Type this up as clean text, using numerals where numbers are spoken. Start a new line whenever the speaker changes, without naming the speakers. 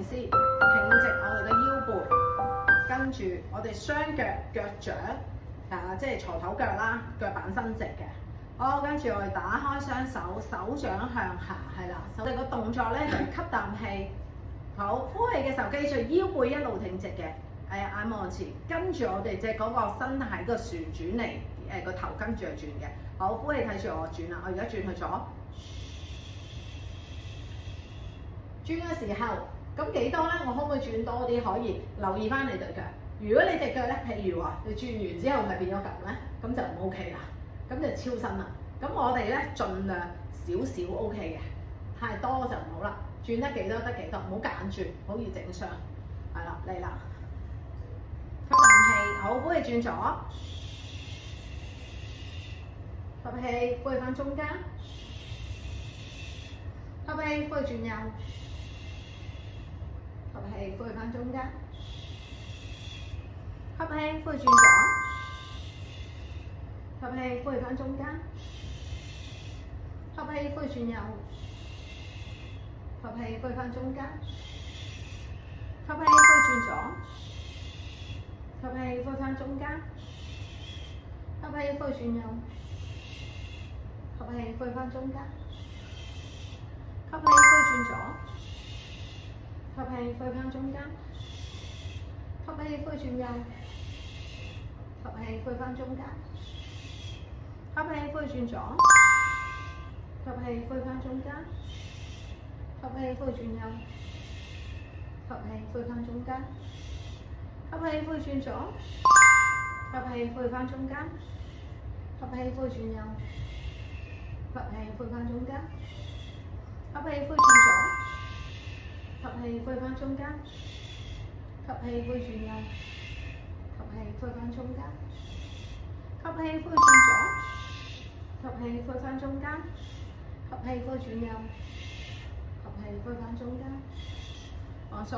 意思，挺直我哋嘅腰背，跟住我哋雙腳腳掌即係鋤頭腳啦，腳板伸直嘅。好，跟住我哋打開雙手，手掌向下，係啦。我哋個動作咧就係吸啖氣，好，呼氣嘅時候記住腰背一路挺直嘅，眼望前，跟住我哋隻嗰個身體個旋轉嚟，個頭跟住去轉嘅。好，呼氣睇住我轉啦，我而家轉去左。轉嘅時候，咁幾多咧？我可唔可以轉多啲？可以留意翻你對腳。如果你隻腳咧，譬如話你轉完之後係變咗咁咧，咁就唔 OK 啦，咁就超身啦。咁我哋咧盡量少少 OK 嘅，太多就唔好啦。轉得幾多得幾多，唔好夾硬轉，好易整傷。係啦，嚟啦，吸啖氣，好，呼氣轉左，吸氣，呼氣翻中間，吸氣，呼氣轉右。吸氣，呼氣翻中間，吸氣，呼氣轉左，吸氣，呼氣翻中間，吸氣，呼氣轉右，吸氣，呼氣翻中間，吸氣，呼氣轉左，吸氣，呼氣翻中間，吸氣，呼氣轉右，吸氣，呼氣翻中間，吸氣，呼氣轉左。吸氣，呼氣翻中間，吸氣，呼氣轉右，吸氣，呼氣翻中間，吸氣，呼氣轉左，吸氣，呼氣翻中間，吸氣，呼氣轉右，吸氣，呼氣翻中間，吸氣，呼氣轉左，吸氣，呼氣翻中間，吸氣，呼氣轉右，吸氣，呼氣翻中間，吸氣，呼氣轉左。吸氣，呼氣翻中間，吸氣，呼氣轉右，吸氣，呼氣翻中間，吸氣，呼氣轉左，吸氣，呼氣翻中間，吸氣，呼氣轉右，吸氣，呼氣翻中間，放鬆。